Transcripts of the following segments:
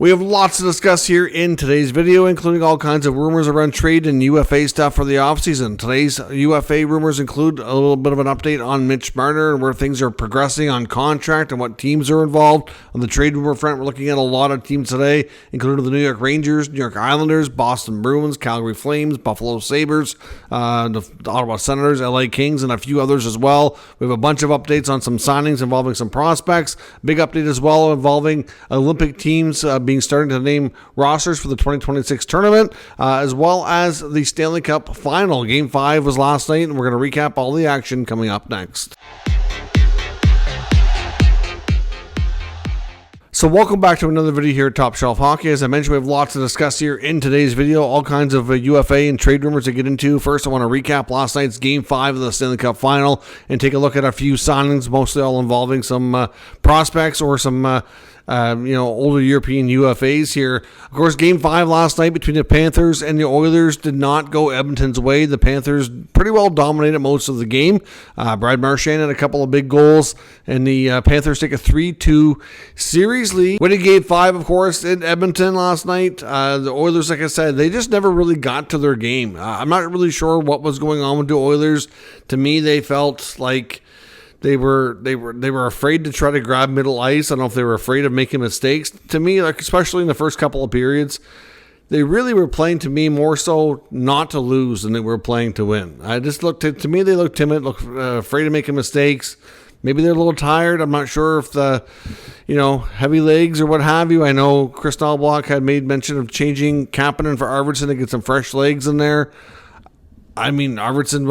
We have lots to discuss here in today's video, including all kinds of rumors around trade and UFA stuff for the offseason. Today's UFA rumors include a little bit of an update on Mitch Marner and where things are progressing on contract and what teams are involved. On the trade rumor front, we're looking at a lot of teams today, including the New York Rangers, New York Islanders, Boston Bruins, Calgary Flames, Buffalo Sabres, the Ottawa Senators, LA Kings, and a few others as well. We have a bunch of updates on some signings involving some prospects. Big update as well involving Olympic teams being starting to name rosters for the 2026 tournament, as well as the Stanley Cup final. Game 5 was last night, and we're going to recap all the action coming up next. So welcome back to another video here at Top Shelf Hockey. As I mentioned, we have lots to discuss here in today's video, all kinds of UFA and trade rumors to get into. First, I want to recap last night's Game 5 of the Stanley Cup final and take a look at a few signings, mostly all involving some prospects or some older European UFAs here. Of course, Game 5 last night between the Panthers and the Oilers did not go Edmonton's way. The Panthers pretty well dominated most of the game. Brad Marchand had a couple of big goals, and the Panthers take a 3-2 series lead. Winning Game 5, of course, in Edmonton last night. The Oilers, like I said, they just never really got to their game. I'm not really sure what was going on with the Oilers. To me, they felt like They were afraid to try to grab middle ice. I don't know if they were afraid of making mistakes. To me, like especially in the first couple of periods, they really were playing to me more so not to lose than they were playing to win. I just looked to me they looked timid, looked afraid of making mistakes. Maybe they're a little tired. I'm not sure if the heavy legs or what have you. I know Chris Dahlblock had made mention of changing Kapanen for Arvidsson to get some fresh legs in there. I mean, Arvidsson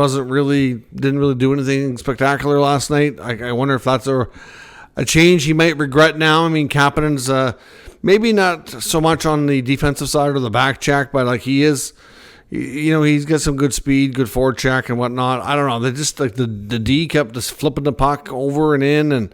didn't really do anything spectacular last night. I wonder if that's a change he might regret now. I mean, Kapanen's maybe not so much on the defensive side or the back check, but like he is, he's got some good speed, good forward check and whatnot. I don't know. They just like the D kept just flipping the puck over and in, and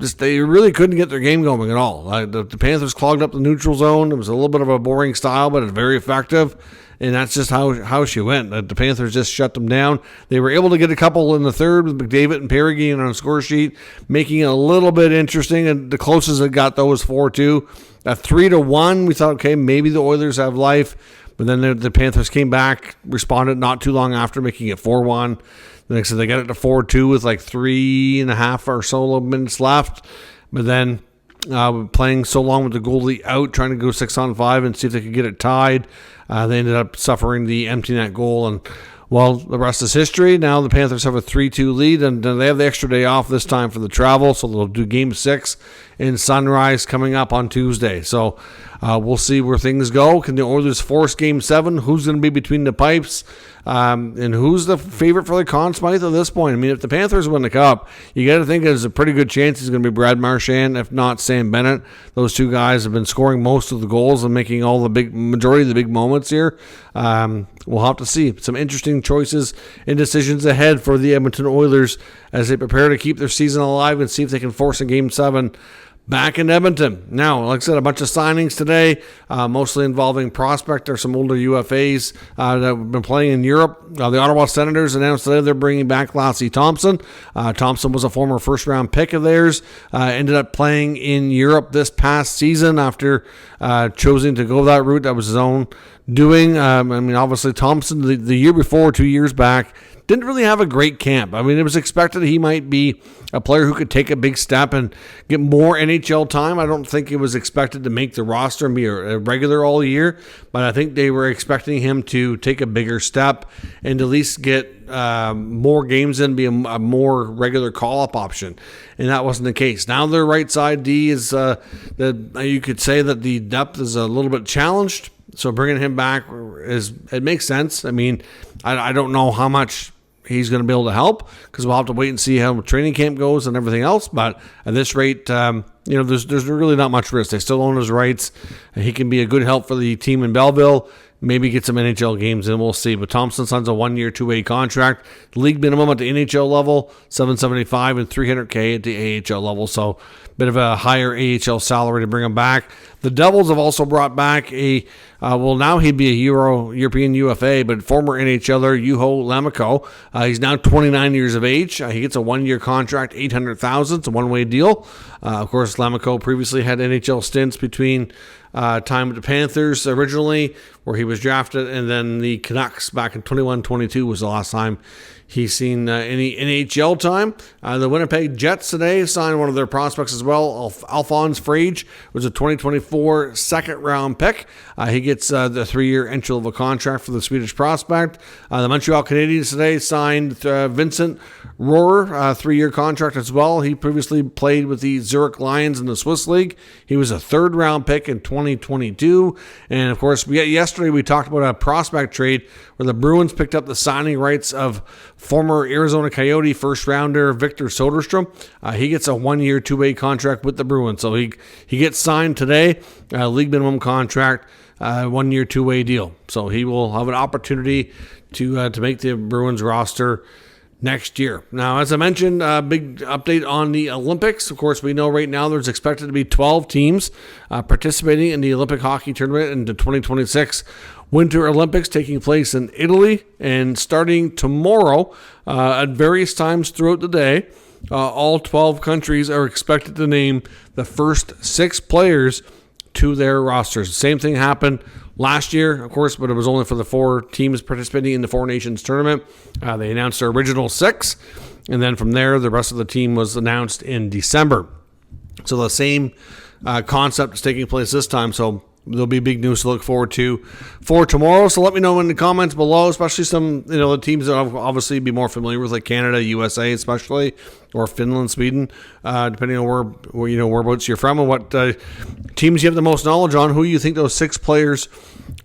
just they really couldn't get their game going at all. The Panthers clogged up the neutral zone. It was a little bit of a boring style, but it's very effective. And that's just how she went. The Panthers just shut them down. They were able to get a couple in the third with McDavid and Perrigan on a score sheet, making it a little bit interesting. And the closest it got, though, was 4-2. At 3-1, we thought, okay, maybe the Oilers have life. But then the Panthers came back, responded not too long after, making it 4-1. The next thing they got it to 4-2 with like 3.5 or so minutes left. But then playing so long with the goalie out, trying to go 6-on-5 and see if they could get it tied. They ended up suffering the empty net goal, and well, the rest is history. Now the Panthers have a 3-2 lead, and they have the extra day off this time for the travel, so they'll do Game 6 in Sunrise coming up on Tuesday. So we'll see where things go. Can the Oilers force Game 7? Who's going to be between the pipes? And who's the favorite for the Conn Smythe at this point? I mean, if the Panthers win the Cup, you got to think there's a pretty good chance he's going to be Brad Marchand, if not Sam Bennett. Those two guys have been scoring most of the goals and making all the majority of the big moments here. We'll have to see. Some interesting choices and decisions ahead for the Edmonton Oilers as they prepare to keep their season alive and see if they can force a Game 7 back in Edmonton. Now, like I said, a bunch of signings today, mostly involving prospect or some older UFAs that have been playing in Europe. The Ottawa Senators announced today they're bringing back Lassie Thompson. Thompson was a former first-round pick of theirs, ended up playing in Europe this past season after choosing to go that route. That was his own doing. Obviously, Thompson, the year before, 2 years back, didn't really have a great camp. I mean, it was expected he might be a player who could take a big step and get more NHL time. I don't think it was expected to make the roster and be a regular all year, but I think they were expecting him to take a bigger step and at least get more games in, be a more regular call-up option, and that wasn't the case. Now their right side D is you could say that the depth is a little bit challenged, so bringing him back it makes sense. I mean, I don't know how much he's going to be able to help because we'll have to wait and see how training camp goes and everything else. But at this rate, there's really not much risk. They still own his rights. He can be a good help for the team in Belleville. Maybe get some NHL games in, we'll see. But Thompson signs a 1-year, 2-way contract. League minimum at the NHL level, $775 and $300K at the AHL level. So bit of a higher AHL salary to bring him back. The Devils have also brought back now he'd be a European UFA, but former NHLer Juho Lammikko. He's now 29 years of age. He gets a 1-year contract, $800,000. It's a one-way deal. Of course, Lammikko previously had NHL stints between time with the Panthers originally, where he was drafted, and then the Canucks back in 21-22 was the last time he's seen any NHL time. The Winnipeg Jets today signed one of their prospects as well. Alphonse Frage was a 2024 second-round pick. He gets the 3-year entry-level contract for the Swedish prospect. The Montreal Canadiens today signed Vincent Rohrer, 3-year contract as well. He previously played with the Zurich Lions in the Swiss League. He was a third-round pick in 2022. And, of course, yesterday we talked about a prospect trade where the Bruins picked up the signing rights of former Arizona Coyote first-rounder Victor Soderstrom. He gets a 1-year, 2-way contract with the Bruins. So he gets signed today, league minimum contract, 1-year, 2-way deal. So he will have an opportunity to make the Bruins roster next year. Now, as I mentioned, a big update on the Olympics. Of course, we know right now there's expected to be 12 teams participating in the Olympic hockey tournament in the 2026 Winter Olympics taking place in Italy, and starting tomorrow at various times throughout the day, all 12 countries are expected to name the first 6 players to their rosters. Same thing happened last year, of course, but it was only for the 4 teams participating in the Four Nations tournament. They announced their original 6, and then from there, the rest of the team was announced in December. So the same concept is taking place this time, so there'll be big news to look forward to for tomorrow. So let me know in the comments below, especially some, the teams that I'll obviously be more familiar with, like Canada, USA especially, or Finland, Sweden, depending on whereabouts you're from and what teams you have the most knowledge on, who you think those 6 players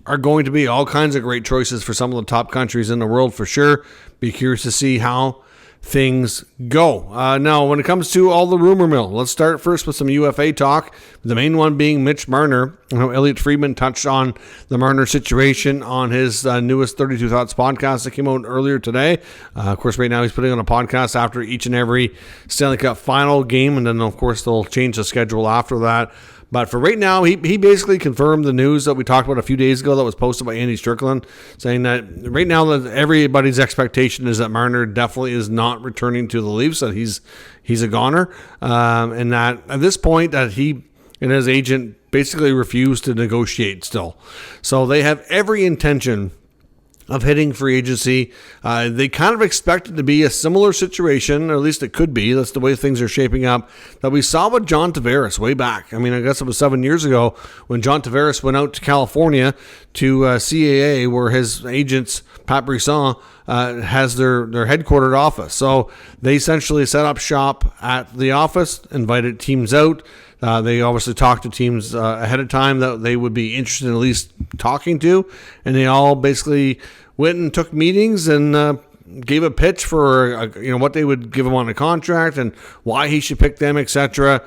are going to be. All kinds of great choices for some of the top countries in the world for sure. Be curious to see how things go. Now, when it comes to all the rumor mill, let's start first with some UFA talk. The main one being Mitch Marner. I know Elliot Friedman touched on the Marner situation on his newest 32 Thoughts podcast that came out earlier today. Of course, right now he's putting on a podcast after each and every Stanley Cup final game, and then, of course, they'll change the schedule after that. But for right now, he basically confirmed the news that we talked about a few days ago that was posted by Andy Strickland, saying that right now that everybody's expectation is that Marner definitely is not returning to the Leafs, that he's a goner, and that at this point that he and his agent basically refused to negotiate still. So they have every intention of hitting free agency. They kind of expect it to be a similar situation, or at least it could be. That's the way things are shaping up, that we saw with John Tavares way back. I mean, I guess it was 7 years ago when John Tavares went out to California to CAA, where his agents, Pat Brisson, has their headquartered office. So they essentially set up shop at the office, invited teams out. They obviously talked to teams ahead of time that they would be interested in at least talking to, and they all basically went and took meetings and gave a pitch for what they would give him on a contract and why he should pick them, etc.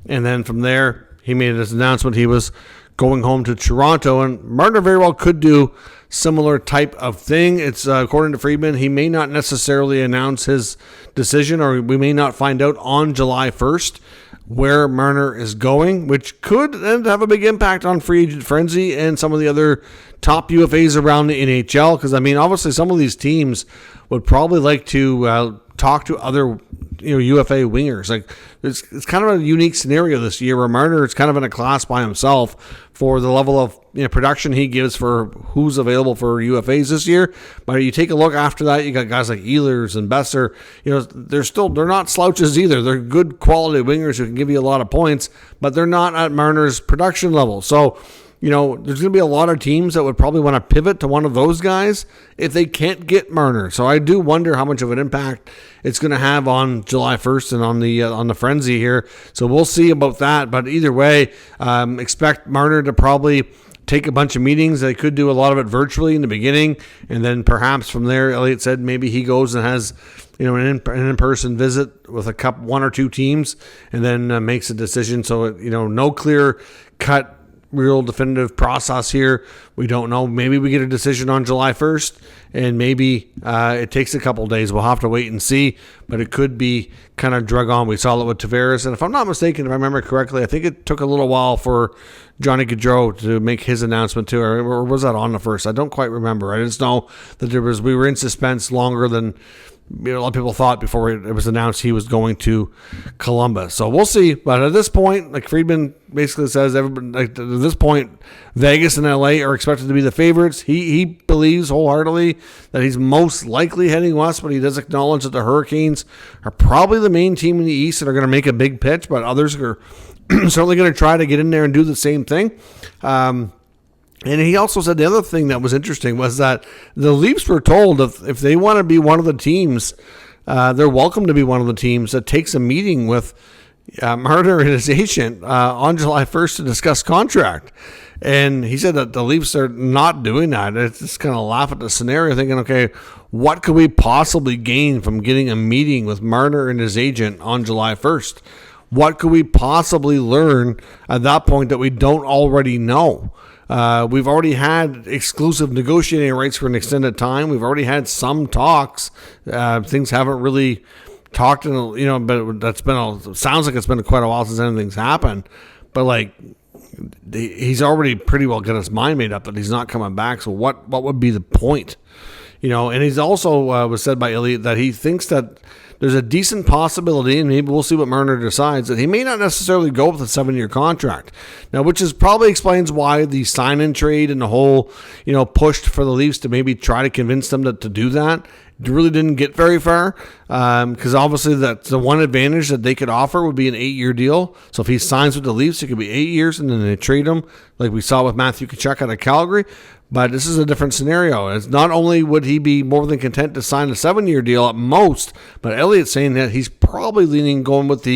And then from there, he made his announcement he was going home to Toronto, and Marner very well could do similar type of thing. It's according to Friedman, he may not necessarily announce his decision, or we may not find out on July 1st where Marner is going, which could then have a big impact on free agent frenzy and some of the other top UFAs around the NHL. Because, I mean, obviously some of these teams would probably like to talk to other UFA wingers. Like it's kind of a unique scenario this year where Marner is kind of in a class by himself for the level of production he gives for who's available for UFAs this year. But you take a look after that, you got guys like Ehlers and Besser. They're not slouches either. They're good quality wingers who can give you a lot of points, but they're not at Marner's production level. So there's going to be a lot of teams that would probably want to pivot to one of those guys if they can't get Marner. So I do wonder how much of an impact it's going to have on July 1st and on the frenzy here. So we'll see about that. But either way, expect Marner to probably take a bunch of meetings. They could do a lot of it virtually in the beginning, and then perhaps from there, Elliot said maybe he goes and has an in-person visit with one or two teams, and then makes a decision. So no clear cut, real definitive process here. We don't know. Maybe we get a decision on July 1st, and maybe it takes a couple days. We'll have to wait and see, but it could be kind of drug on. We saw it with Tavares, and if I'm not mistaken, if I remember correctly, I think it took a little while for Johnny Gaudreau to make his announcement too, or was that on the first? I don't quite remember. I just know that we were in suspense longer than a lot of people thought before it was announced he was going to Columbus. So we'll see. But at this point, like Friedman basically says, everybody, like at this point, Vegas and LA are expected to be the favorites. He believes wholeheartedly that he's most likely heading west, but he does acknowledge that the Hurricanes are probably the main team in the East and are going to make a big pitch, but others are certainly going to try to get in there and do the same thing. And he also said the other thing that was interesting was that the Leafs were told if they want to be one of the teams, they're welcome to be one of the teams that takes a meeting with Marner and his agent on July 1st to discuss contract. And he said that the Leafs are not doing that. It's just kind of laugh at the scenario, thinking, okay, what could we possibly gain from getting a meeting with Marner and his agent on July 1st? What could we possibly learn at that point that we don't already know? We've already had exclusive negotiating rights for an extended time. We've already had some talks. Things haven't really talked, but sounds like it's been quite a while since anything's happened. But like, he's already pretty well got his mind made up that he's not coming back. So what would be the point? And he's also was said by Elliott that he thinks that there's a decent possibility, and maybe we'll see what Marner decides, that he may not necessarily go with a 7-year contract. Now, which probably explains why the sign-in trade and the whole, pushed for the Leafs to maybe try to convince them to do that. It really didn't get very far, because obviously that's the one advantage that they could offer would be an 8-year deal. So if he signs with the Leafs, it could be 8 years, and then they trade him, like we saw with Matthew Tkachuk out of Calgary. But this is a different scenario. It's not only would he be more than content to sign a 7-year deal at most, but Elliott's saying that he's probably going with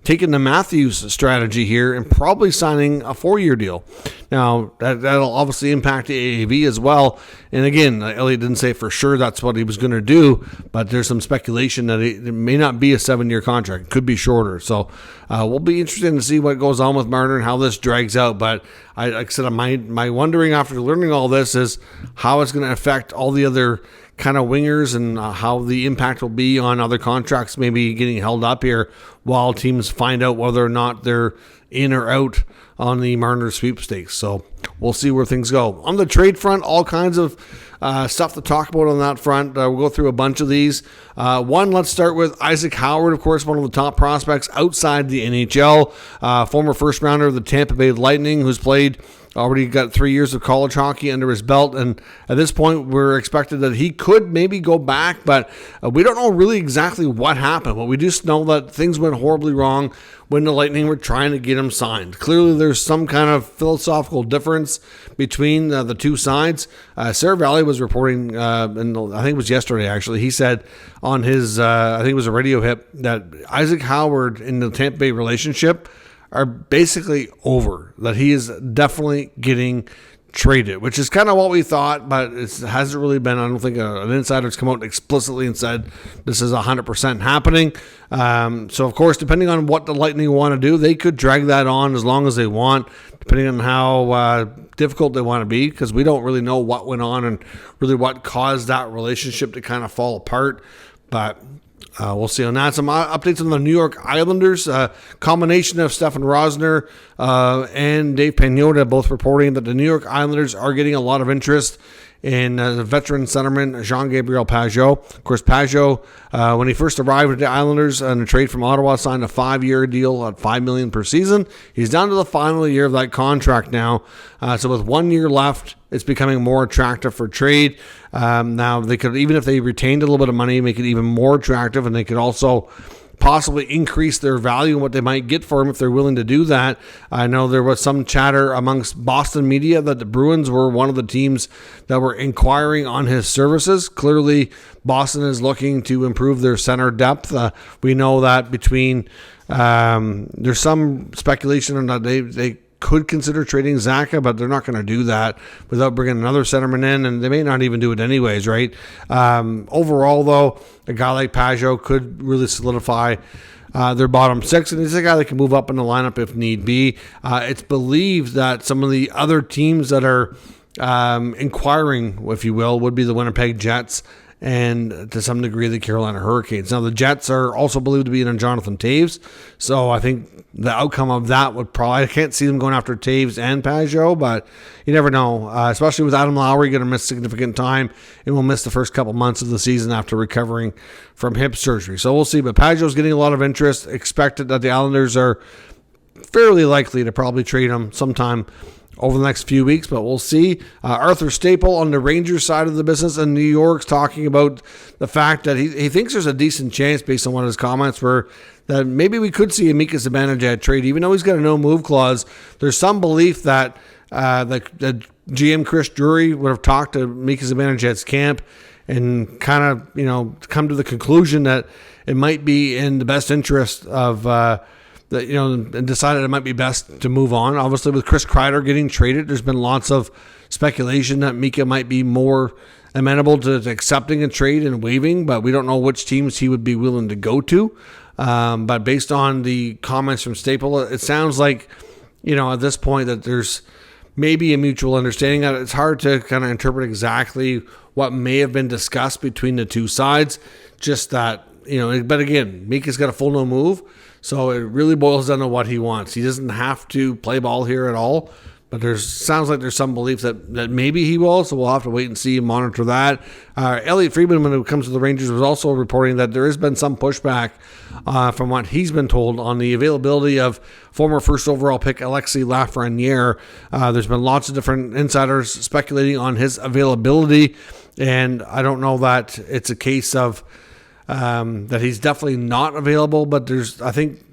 taking the Matthews strategy here and probably signing a 4-year deal. Now, that'll obviously impact the AAV as well. And again, Elliott didn't say for sure that's what he was going to do, but there's some speculation that it may not be a 7-year contract. It could be shorter. So we'll be interested to see what goes on with Marner and how this drags out. But like I said, my wondering after learning all this is how it's going to affect all the other kind of wingers and how the impact will be on other contracts maybe getting held up here while teams find out whether or not they're in or out on the Marner sweepstakes. So we'll see where things go. On the trade front, all kinds of stuff to talk about on that front. We'll go through a bunch of these. Let's start with Isaac Howard, of course, one of the top prospects outside the NHL, former first rounder of the Tampa Bay Lightning, who's already got 3 years of college hockey under his belt, and at this point we're expected that he could maybe go back, but we don't know really exactly what happened. But we just know that things went horribly wrong when the Lightning were trying to get him signed. Clearly there's some kind of philosophical difference between the two sides. Sarah Valley was reporting, and I think it was yesterday actually, he said on his, I think it was a radio hit, that Isaac Howard and the Tampa Bay relationship are basically over, that he is definitely getting traded, which is kind of what we thought, but it hasn't really been. I don't think an insider's come out explicitly and said this is 100% happening. So, of course, depending on what the Lightning want to do, they could drag that on as long as they want, depending on how difficult they want to be, because we don't really know what went on and really what caused that relationship to kind of fall apart. But we'll see on that. Some updates on the New York Islanders. Combination of Stefan Rosner and Dave Pagnotta both reporting that the New York Islanders are getting a lot of interest in the veteran centerman Jean-Gabriel Pageau. Of course, Pageau, when he first arrived at the Islanders in a trade from Ottawa, signed a 5-year deal at $5 million per season. He's down to the final year of that contract now. So with 1 year left, it's becoming more attractive for trade. Now, they could, even if they retained a little bit of money, make it even more attractive, and they could also possibly increase their value and what they might get for him if they're willing to do that. I know there was some chatter amongst Boston media that the Bruins were one of the teams that were inquiring on his services. Clearly, Boston is looking to improve their center depth. We know that there's some speculation that they could consider trading Zaka, but they're not going to do that without bringing another centerman in, and they may not even do it anyways, right? Overall, though, a guy like Pageau could really solidify their bottom six, and he's a guy that can move up in the lineup if need be. It's believed that some of the other teams that are inquiring, if you will, would be the Winnipeg Jets and to some degree the Carolina Hurricanes. Now, the Jets are also believed to be in on Jonathan Toews, so I think the outcome of that would probably, I can't see them going after Toews and Pageau, but you never know, especially with Adam Lowry going to miss significant time and will miss the first couple months of the season after recovering from hip surgery. So we'll see, but Pageau's getting a lot of interest. Expected that the Islanders are fairly likely to probably trade him sometime over the next few weeks, but we'll see. Arthur Staple on the Rangers side of the business in New York's talking about the fact that he thinks there's a decent chance, based on one of his comments, where that maybe we could see a Mika Zibanejad trade, even though he's got a no-move clause. There's some belief that the GM Chris Drury would have talked to Mika Zibanejad's camp and kind of, come to the conclusion that it might be in the best interest of and decided it might be best to move on. Obviously, with Chris Kreider getting traded, there's been lots of speculation that Mika might be more amenable to accepting a trade and waiving, but we don't know which teams he would be willing to go to. But based on the comments from Staple, it sounds like, at this point that there's maybe a mutual understanding. It's hard to kind of interpret exactly what may have been discussed between the two sides. Just that, but again, Mika's got a full no move. So it really boils down to what he wants. He doesn't have to play ball here at all, but sounds like there's some belief that maybe he will, so we'll have to wait and see and monitor that. Elliot Friedman, when it comes to the Rangers, was also reporting that there has been some pushback from what he's been told on the availability of former first overall pick Alexis Lafreniere. There's been lots of different insiders speculating on his availability, and I don't know that it's a case of that he's definitely not available, but I think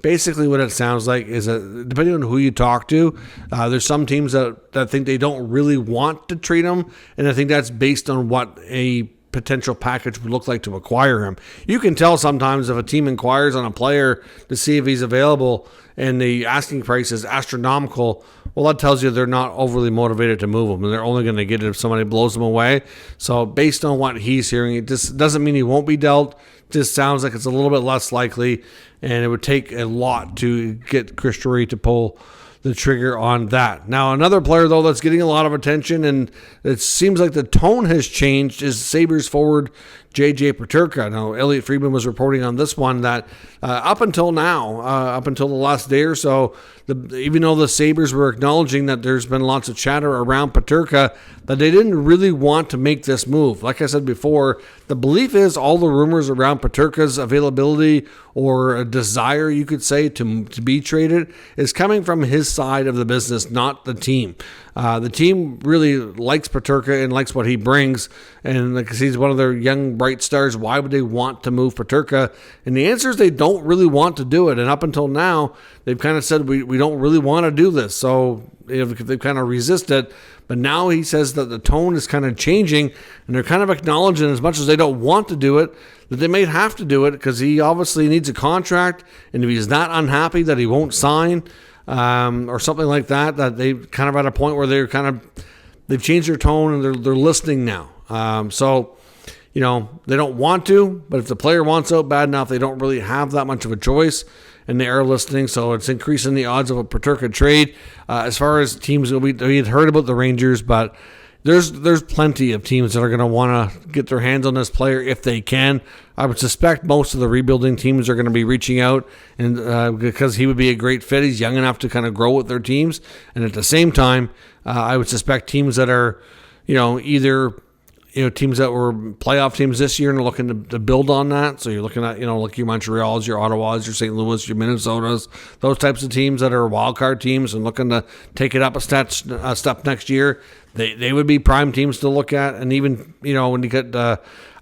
basically what it sounds like is that depending on who you talk to, there's some teams that think they don't really want to trade him, and I think that's based on what a potential package would look like to acquire him. You can tell sometimes if a team inquires on a player to see if he's available and the asking price is astronomical, well, that tells you they're not overly motivated to move him, and they're only going to get it if somebody blows them away. So based on what he's hearing, it just doesn't mean he won't be dealt. It just sounds like it's a little bit less likely, and it would take a lot to get Chris Drury to pull the trigger on that. Now, another player, though, that's getting a lot of attention, and it seems like the tone has changed, is Sabres forward J.J. Peterka. Now, Elliot Friedman was reporting on this one that up until now, up until the last day or so, even though the Sabres were acknowledging that there's been lots of chatter around Peterka, that they didn't really want to make this move. Like I said before, the belief is all the rumors around Peterka's availability or a desire, you could say, to be traded is coming from his side of the business, not the team. The team really likes Peterka and likes what he brings, and because he's one of their young, bright stars, why would they want to move Peterka? And the answer is they don't really want to do it, and up until now, they've kind of said, we don't really want to do this, so they've kind of resisted. But now he says that the tone is kind of changing, and they're kind of acknowledging, as much as they don't want to do it, that they may have to do it because he obviously needs a contract, and if he's that unhappy that he won't sign, or something like that, that they kind of at a point where they've changed their tone and they're listening now. So they don't want to, but if the player wants out bad enough, they don't really have that much of a choice, and they are listening. So it's increasing the odds of a Peterka trade. As far as teams, we had heard about the Rangers, but there's plenty of teams that are going to want to get their hands on this player if they can. I would suspect most of the rebuilding teams are going to be reaching out, and because he would be a great fit. He's young enough to kind of grow with their teams, and at the same time, I would suspect teams that are, either teams that were playoff teams this year and are looking to build on that. So you're looking at, like your Montreals, your Ottawas, your St. Louis, your Minnesotas, those types of teams that are wild card teams and looking to take it up a step next year. They would be prime teams to look at. And even, when you get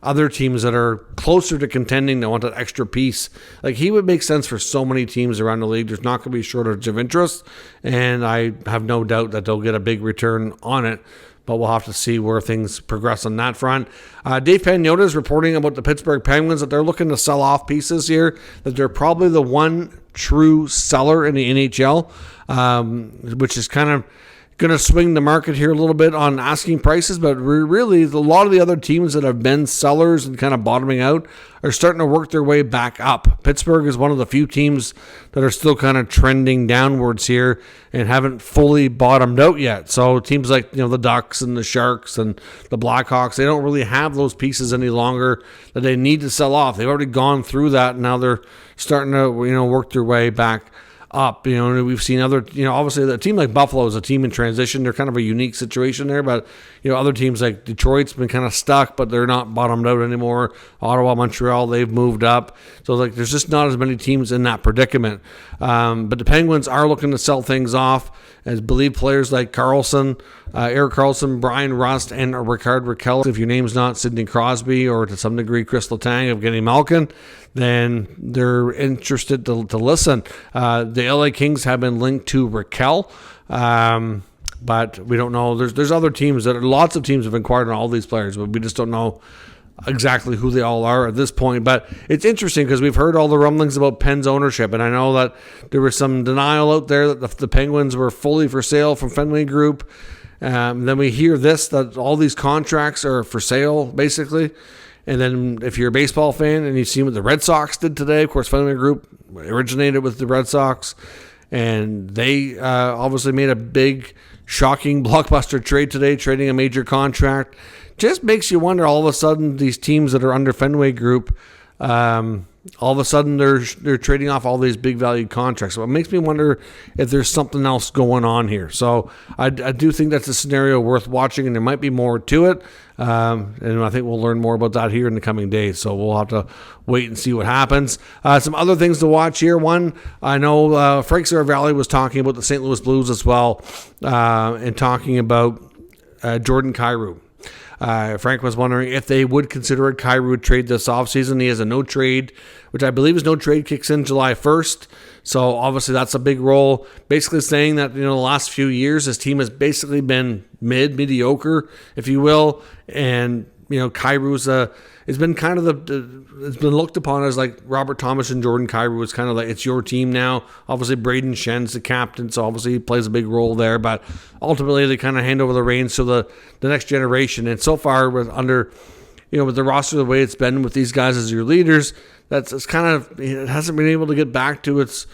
other teams that are closer to contending, they want that extra piece. Like, he would make sense for so many teams around the league. There's not going to be a shortage of interest, and I have no doubt that they'll get a big return on it. But we'll have to see where things progress on that front. Dave Pagnotta is reporting about the Pittsburgh Penguins that they're looking to sell off pieces here, that they're probably the one true seller in the NHL, which is kind of going to swing the market here a little bit on asking prices, but really a lot of the other teams that have been sellers and kind of bottoming out are starting to work their way back up. Pittsburgh is one of the few teams that are still kind of trending downwards here and haven't fully bottomed out yet. So teams like the Ducks and the Sharks and the Blackhawks, they don't really have those pieces any longer that they need to sell off. They've already gone through that, and now they're starting to work their way back up. We've seen other, obviously a team like Buffalo is a team in transition. They're kind of a unique situation there, but other teams like Detroit's been kind of stuck, but they're not bottomed out anymore. Ottawa, Montreal, they've moved up. So there's just not as many teams in that predicament. But the Penguins are looking to sell things off. As believe players like Karlsson, Erik Karlsson, Brian Rust, and Rickard Rakell. If your name's not Sidney Crosby or to some degree Chris Letang of Evgeny Malkin, then they're interested to listen. The LA Kings have been linked to Rakell, but we don't know. There's other teams lots of teams have inquired on all these players, but we just don't know exactly who they all are at this point. But it's interesting because we've heard all the rumblings about Penn's ownership, and I know that there was some denial out there that the Penguins were fully for sale from Fenway Group. Then we hear that all these contracts are for sale, basically. And then if you're a baseball fan and you've seen what the Red Sox did today, of course, Fenway Group originated with the Red Sox, and they obviously made a big, shocking blockbuster trade today, trading a major contract. Just makes you wonder, all of a sudden, these teams that are under Fenway Group, all of a sudden they're trading off all these big valued contracts. So it makes me wonder if there's something else going on here. So I do think that's a scenario worth watching, and there might be more to it. And I think we'll learn more about that here in the coming days. So we'll have to wait and see what happens. Some other things to watch here. One, I know Frank Saravalli was talking about the St. Louis Blues as well, and talking about Jordan Kyrou. Frank was wondering if they would consider a Kyrou trade this offseason. He has a no trade, which I believe is no trade, kicks in July 1st. So obviously that's a big role. Basically saying that, the last few years his team has basically been mediocre, if you will. And, Kyrou's it's been kind of it's been looked upon as like Robert Thomas and Jordan Kyrou is kind of like, it's your team now. Obviously Braden Schen's the captain, so obviously he plays a big role there, but ultimately they kind of hand over the reins to the next generation. And so far with with the roster the way it's been with these guys as your leaders, it's kind of, it hasn't been able to get back to its,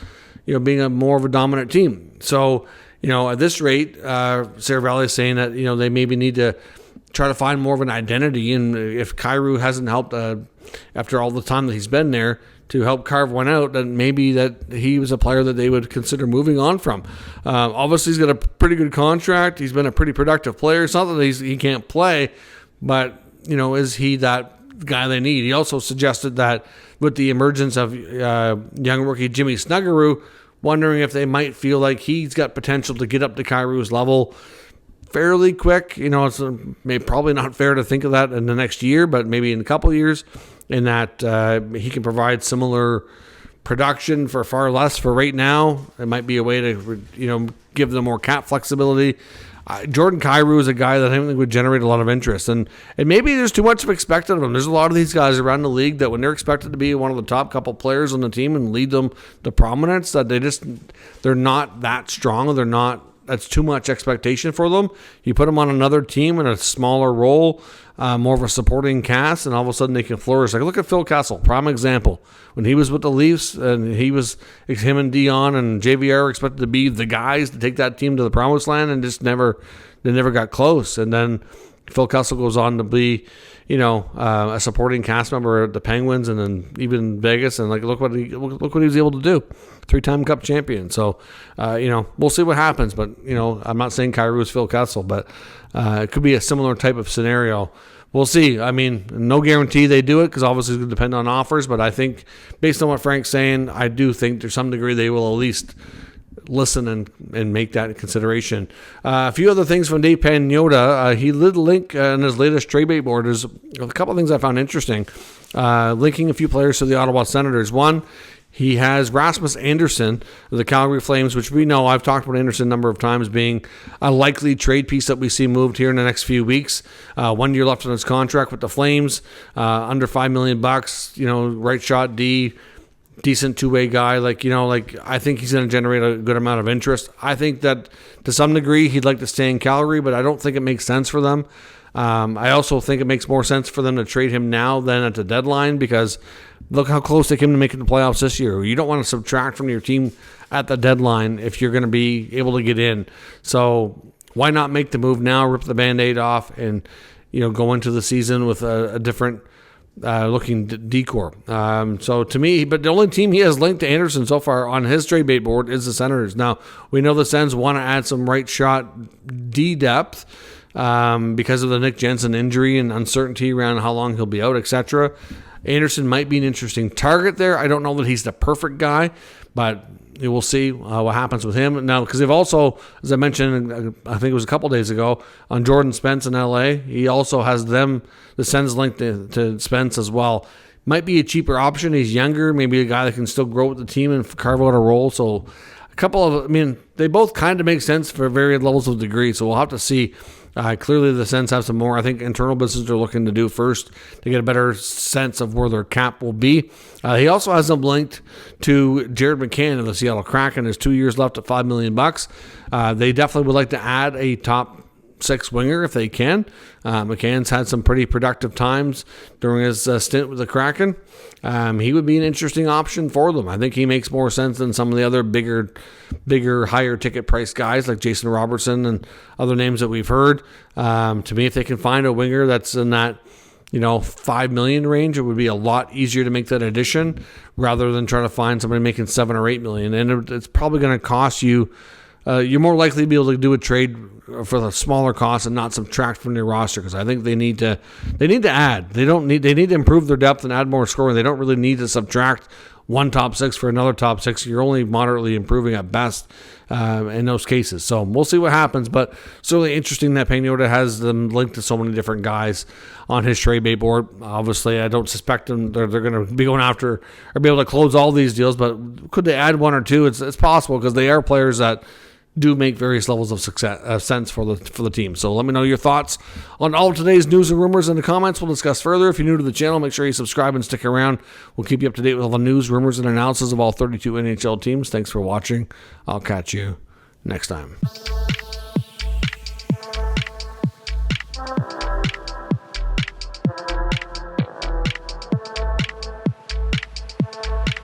being a more of a dominant team. So, at this rate, Saravalli is saying that, they maybe need to try to find more of an identity. And if Kyrou hasn't helped after all the time that he's been there to help carve one out, then maybe that he was a player that they would consider moving on from. Obviously, he's got a pretty good contract. He's been a pretty productive player. It's not that he can't play, but, is he that guy they need? He also suggested that with the emergence of young rookie Jimmy Snuggerud, wondering if they might feel like he's got potential to get up to Kyrou's level fairly quick. It's probably not fair to think of that in the next year, but maybe in a couple of years, in that he can provide similar production for far less for right now. It might be a way to, give them more cap flexibility. Jordan Kyrou is a guy that I don't think would generate a lot of interest, and maybe there's too much expected of him. There's a lot of these guys around the league that when they're expected to be one of the top couple players on the team and lead them to prominence, that they're not that strong, or that's too much expectation for them. You put them on another team in a smaller role, more of a supporting cast, and all of a sudden they can flourish. Like, look at Phil Kessel, prime example. When he was with the Leafs, and him and Dion and JVR expected to be the guys to take that team to the promised land, and they never got close. And then Phil Kessel goes on to be, a supporting cast member at the Penguins, and then even Vegas, and look what he was able to do. 3-time Cup champion. So, we'll see what happens. But, I'm not saying Kyrou is Phil Kessel, but it could be a similar type of scenario. We'll see. I mean, no guarantee they do it, because obviously it's going to depend on offers. But I think, based on what Frank's saying, I do think to some degree they will at least listen and make that consideration. A few other things from Dave Pagnotta. He did link in his latest trade bait board. There's a couple of things I found interesting. Linking a few players to the Ottawa Senators. One, he has Rasmus Andersson of the Calgary Flames, which we know, I've talked about Andersson a number of times, being a likely trade piece that we see moved here in the next few weeks. 1 year left on his contract with the Flames, under $5 million, right shot D, decent two-way guy. I think he's going to generate a good amount of interest. I think that to some degree he'd like to stay in Calgary, but I don't think it makes sense for them. I also think it makes more sense for them to trade him now than at the deadline, because look how close they came to making the playoffs this year. You don't want to subtract from your team at the deadline if you're going to be able to get in. So why not make the move now, rip the Band-Aid off, and go into the season with a different looking decor. So to me, but the only team he has linked to Anderson so far on his trade bait board is the Senators. Now, we know the Sens want to add some right shot D depth because of the Nick Jensen injury and uncertainty around how long he'll be out, etc. Anderson might be an interesting target there. I don't know that he's the perfect guy, but we'll see what happens with him. Now, because they've also, as I mentioned, I think it was a couple days ago, on Jordan Spence in LA, he also has the Sens linked to Spence as well. Might be a cheaper option. He's younger, maybe a guy that can still grow with the team and carve out a role. So they both kind of make sense for varied levels of degree. So we'll have to see. Clearly, the Sens have some more, I think, internal business they're looking to do first to get a better sense of where their cap will be. He also has them linked to Jared McCann of the Seattle Kraken. There's 2 years left at $5 million. They definitely would like to add a top 6 winger if they can. McCann's had some pretty productive times during his stint with the Kraken. He would be an interesting option for them. I think he makes more sense than some of the other bigger, higher ticket price guys like Jason Robertson and other names that we've heard. To me, if they can find a winger that's in that $5 million range, it would be a lot easier to make that addition rather than trying to find somebody making $7 or $8 million. And it's probably going to cost you. You're more likely to be able to do a trade for the smaller cost and not subtract from your roster, because I think they need to add. They need to improve their depth and add more scoring. They don't really need to subtract one top 6 for another top 6. You're only moderately improving at best in those cases. So we'll see what happens, but it's really interesting that Pagnotta has them linked to so many different guys on his trade bait board. Obviously, I don't suspect them they're going to be going after or be able to close all these deals, but could they add one or two? It's possible, because they are players that do make various levels of success sense for the team. So let me know your thoughts on all of today's news and rumors in the comments. We'll discuss further. If you're new to the channel, make sure you subscribe and stick around. We'll keep you up to date with all the news, rumors, and analysis of all 32 NHL teams. Thanks for watching. I'll catch you next time.